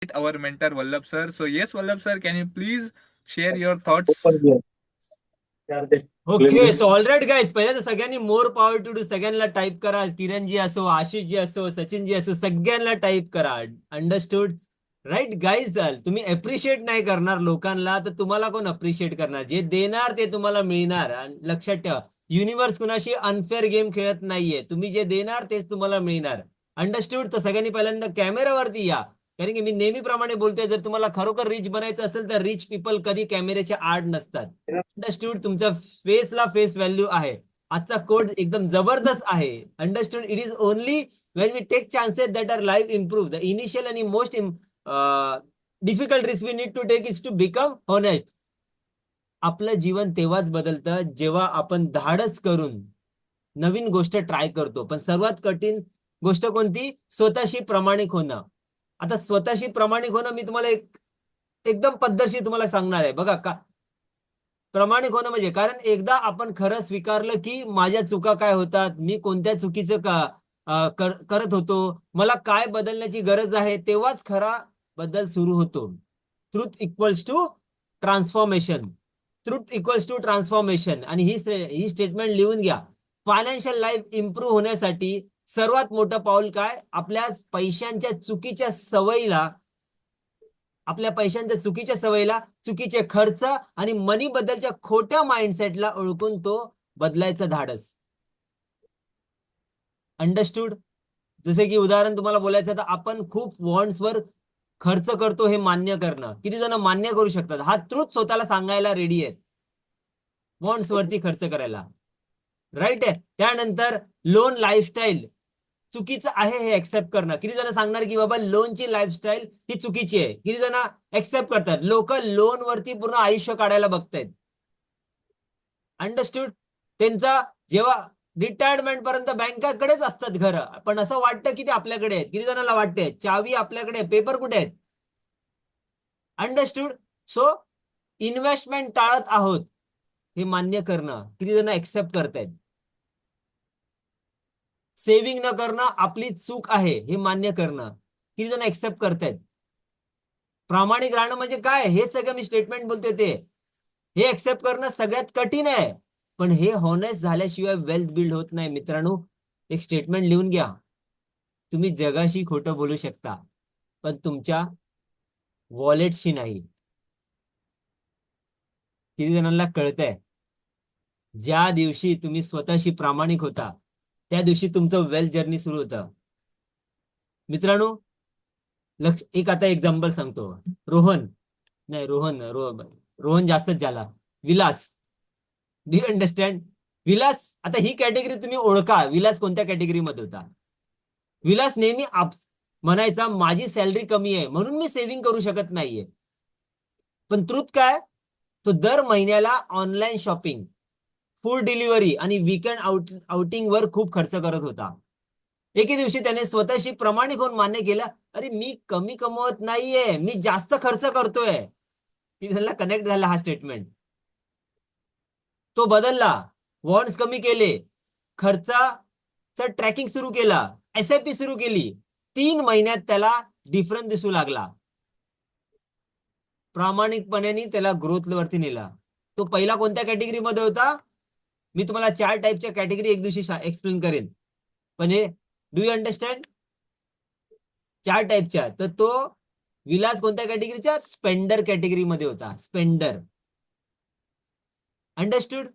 meet our mentor Vallabh sir. So yes, Vallabh sir, can you please share your thoughts? Okay. So all right guys, पहिल्या तर सगळ्यांनी more power to do सगळ्यांना type करा. किरणजी असो, आशिष जी असो, सचिन जी असो, सगळ्यांना टाईप करा. अंडरस्टूड? Right guys. तुम्ही अप्रिशिएट नाही करणार लोकांना तर तुम्हाला कोण अप्रिशिएट करणार? जे देणार ते तुम्हाला मिळणार. आणि लक्षात ठेवा, युनिव्हर्स कुणाशी अनफेअर गेम खेळत नाहीये. तुम्ही जे देणार तेच तुम्हाला मिळणार. अंडरस्टूड? तर सगळ्यांनी पहिल्यांदा कॅमेरावरती या. कारण की मी नेहमीप्रमाणे बोलतोय, जर तुम्हाला खरोखर रिच बनायचं असेल तर रिच पीपल कधी कॅमेऱ्याच्या आड नसतात. अंडरस्टूड? तुमच्या फेसला फेस व्हॅल्यू आहे. आजचा कोड एकदम जबरदस्त आहे. Understood? It is only when we take chances that our life improve. The initial and most difficult risk we need to take is to become honest. आपलं जीवन तेव्हाच बदलतं जेव्हा आपण धाडस करून नवीन गोष्ट ट्राय करतो. पण सर्वात कठीण गोष्ट कोणती? स्वतःशी प्रामाणिक होणं. आता स्वतःशी प्रामाणिक होणं मी तुम्हाला एकदम पद्धतशीर तुम्हाला सांगणार आहे. बघा का प्रामाणिक होणं म्हणजे, कारण एकदा आपण खरं स्वीकारलं की माझ्या चुका काय होतात, मी कोणत्या चुकीचं करत होतो, मला काय बदलण्याची गरज आहे, तेव्हाच खरा बदल सुरू होतो. Truth equals to transformation. Truth equals to transformation. आणि ही स्टेटमेंट लिहून घ्या. फायनान्शियल लाईफ इम्प्रूव्ह होण्यासाठी सर्वात मोठं पाऊल काय? आपल्या पैशांच्या चुकीच्या सवयीला, चुकीचे खर्च आणि मनी बद्दलच्या खोट्या माइंडसेटला ओळखून तो बदलायचं धाडस. अंडरस्टूड? जसे की उदाहरण तुम्हाला बोलायचं तर आपण खूप वॉन्ट्सवर खर्च करतो हे मान्य करणं. किती जण मान्य करू शकतात? हा ट्रूथ स्वतःला सांगायला रेडी आहेत वॉन्ट्स वरती खर्च करायला. राईट आहे. त्यानंतर लोन लाईफस्टाईल चुकीचं आहे हे एक्सेप्ट करणं. किती जण सांगणार की बाबा लोनची लाईफस्टाईल ही चुकीची आहे? किती जण एक्सेप्ट करतात? लोक लोन वरती पूर्ण आयुष्य काढायला बघतायत. अंडरस्टूड? त्यांचा जेव्हा रिटायरमेंट पर्यंत बँकाकडेच असतात घर, पण असं वाटतं की ते आपल्याकडे आहेत. किती जणांना वाटते चावी आपल्याकडे, पेपर कुठे आहेत? अंडरस्टूड? सो इन्व्हेस्टमेंट टाळत आहोत हे मान्य करणं. किती जण एक्सेप्ट करतायत? सेव्हिंग न करणं आपली चूक आहे हे मान्य करणं. किती जण एक्सेप्ट करतायत? प्रामाणिक राहणं म्हणजे काय हे सगळं मी स्टेटमेंट बोलतोय ते. हे एक्सेप्ट करणं सगळ्यात कठीण आहे. पण हे होनेस्ट झाल्याशिवाय वेल्थ बिल्ड होत नाही. मित्रांनो, एक स्टेटमेंट लिहून घ्या. तुम्ही जगाशी खोटं बोलू शकता पण तुमच्या वॉलेटशी नाही. किती जणांना कळतंय? ज्या दिवशी तुम्ही स्वतःशी प्रामाणिक होता त्या दिवशी तुमचं वेल्थ जर्नी सुरू होतं. मित्रांनो, एक आता एक्झाम्पल सांगतो. रोहन नाही रोहन रोहन रोहन जास्तच झाला. Vilas, do you understand? Vilas, आता ही कॅटेगरी तुम्ही ओळखा. विलास कोणत्या कॅटेगरी मध्ये होता? विलास नेहमी म्हणायचा माझी सॅलरी कमी आहे म्हणून मी सेव्हिंग करू शकत नाहीये. पण ट्रुथ काय? तो दर महिन्याला ऑनलाईन शॉपिंग, फूड डिलिव्हरी आणि वीकेंड आउटिंग वर खूप खर्च करत होता. एके दिवशी त्याने स्वतःशी प्रामाणिक होऊन मान्य केलं, अरे मी कमी कमवत नाहीये, मी जास्त खर्च करतोय. त्याला कनेक्ट झाला हा स्टेटमेंट. तो बदलला, वॉन्ट्स कमी केले, खर्चाचं ट्रॅकिंग सुरू केला, एसआयपी सुरू केली. 3 महिन्यात त्याला डिफरन्स दिसू लागला. प्रामाणिकपणे त्याला ग्रोथ वरती नेला. तो पहिला कोणत्या कॅटेगरी मध्ये होता? मी तुम्हाला 4 टाईपच्या कॅटेगरी एक दिवशी एक्सप्लेन करेन. पण हे डू यू अंडरस्टँड? 4 टाईपच्या. तर तो विलास कोणत्या कॅटेगरीचा? स्पेंडर कॅटेगरी मध्ये होता. स्पेंडर. अंडरस्टूड?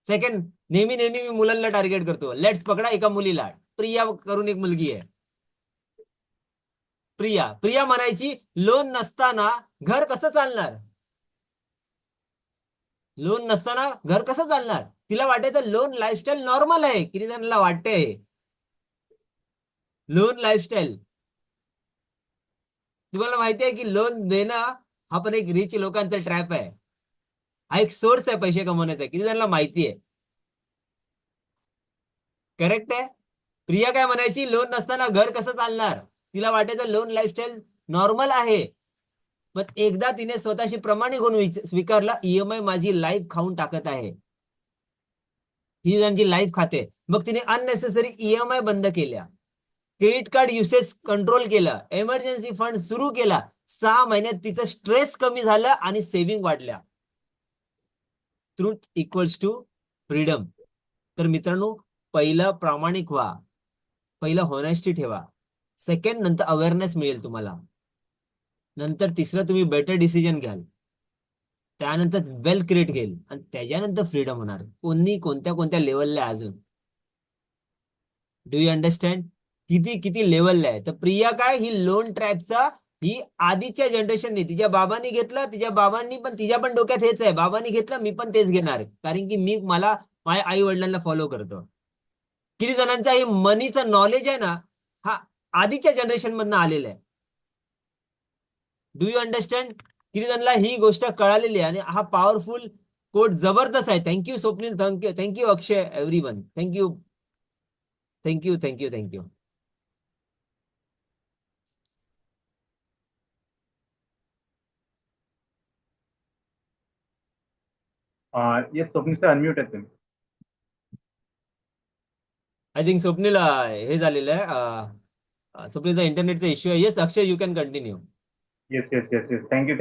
सेकंड, नेहमी नेहमी मी मुलांना टार्गेट करतो. लेट्स पकडा एका मुलीला, प्रिया करून एक मुलगी आहे. प्रिया प्रिया म्हणायची लोन नसताना घर कसं चालणार? लोन नसताना घर कसं चालणार? तिला वाटायचं लोन लाईफस्टाईल नॉर्मल आहे. किती जणांना वाटतंय लोन लाईफस्टाईल? तुम्हाला माहिती आहे की लोन देणं हा पण एक रिच लोकांचा ट्रॅप आहे. हा एक सोर्स आहे पैसे कमवण्याचा. किती जणांना माहिती आहे? करेक्ट आहे. प्रिया काय म्हणायची? लोन नसताना घर कसं चालणार? तिला वाटायचं लोन लाईफस्टाईल नॉर्मल आहे. पण एकदा तिने स्वतःशी प्रामाणिक होऊन स्वीकारला, ईएमआय माझी लाईफ खाऊन टाकत आहे. ही त्यांची लाईफ खाते. मग तिने अननेसेसरी ईएमआय बंद केल्या. क्रेडिट कार्ड युसेज कंट्रोल केलं, एमर्जन्सी फंड सुरू केला, 6 महिन्यात तिचं स्ट्रेस कमी झालं आणि सेव्हिंग वाढल्या. Truth equals to freedom. तर मित्रांनो, पहिलं प्रामाणिक व्हा, पहिलं हॉनेस्टी ठेवा, सेकंड नंतर अवेअरनेस मिळेल तुम्हाला, नंतर तिसरं तुम्ही बेटर डिसिजन घ्याल, त्यानंतर वेल्थ क्रिएट घेईल आणि त्याच्यानंतर फ्रीडम होणार. कोणत्या कोणत्या लेवलला अजून. Do you understand? किती किती लेवलला आहे. तर प्रिया काय, ही लोन ट्रॅपचा, ही आधीच्या जनरेशनने, तिच्या बाबांनी घेतलं, तिच्या बाबांनी पण, तिच्या पण डोक्यात हेच आहे, बाबांनी घेतलं मी पण तेच घेणार, कारण की मला माझ्या आई वडिलांना फॉलो करतो. किती जणांचा हे मनीचं नॉलेज आहे ना, हा आधीच्या जनरेशन मधनं आलेला आहे. Do you understand? किती जणांना ही गोष्ट कळालेली आहे आणि हा पॉवरफुल कोट जबरदस्त आहे. Thank you Swapnil, thank you Akshay, everyone, thank you thank you thank you thank you. Yes Swapnil sir, unmute आहे तुम्ही. आय थिंक स्वप्नील हे झालेलं आहे, स्वप्नीलचा इंटरनेटचा इश्यू आहे. Yes Akshay, you can continue. Yes yes yes yes, thank you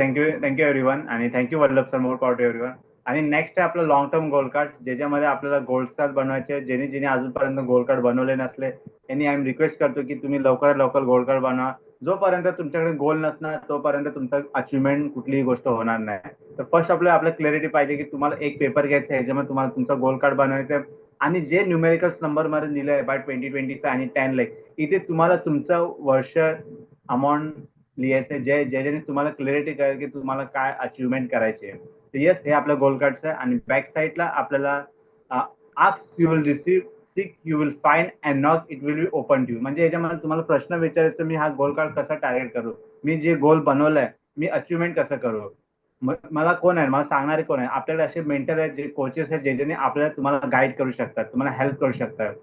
everyone, आणि thank you Vallabh sir, more power to everyone. आणि नेक्स्ट आहे आपलं लॉंग टर्म गोल्ड कार्ड, ज्याच्यामध्ये आपल्याला गोल्ड स्टार बनवायचे. ज्यांनी अजूनपर्यंत गोल्ड कार्ड बनवले नसले त्यांनी आय रिक्वेस्ट करतो की तुम्ही लवकरात लवकर गोल्ड कार्ड बनवा. जोपर्यंत तुमच्याकडे गोल नसणार तोपर्यंत तुमचं अचिव्हमेंट कुठलीही गोष्ट होणार नाही. तर फर्स्ट आपल्या क्लॅरिटी पाहिजे की तुम्हाला एक पेपर घ्यायचा आहे, ज्याच्यामध्ये तुम्हाला तुमचं गोल्ड कार्ड बनवायचं आहे, आणि जे न्यूमेरिकल्स नंबर मध्ये दिले आहे बाय 2020 आणि 10 लाख, इथे तुम्हाला तुमचं वर्ष अमाऊंट लिहायचं, ज्याने तुम्हाला क्लॅरिटी कळेल की तुम्हाला काय अचिव्हमेंट करायचे. तर येस, हे आपलं गोल्ड कार्डचं आहे. आणि बॅक साईडला आपल्याला ask you will receive, seek you will find, and knock it will be open to you. म्हणजे याच्यामध्ये तुम्हाला प्रश्न विचारायचं, मी हा गोल्ड कार्ड कसा टार्गेट करू, मी जे गोल बनवलंय मी अचिव्हमेंट कसं करू, मला कोण आहे, मला सांगणारे कोण आहे. आपल्याकडे असे मेंटर आहेत, जे कोचेस आहेत, ज्याने आपल्याला तुम्हाला गाईड करू शकतात, तुम्हाला हेल्प करू शकतात.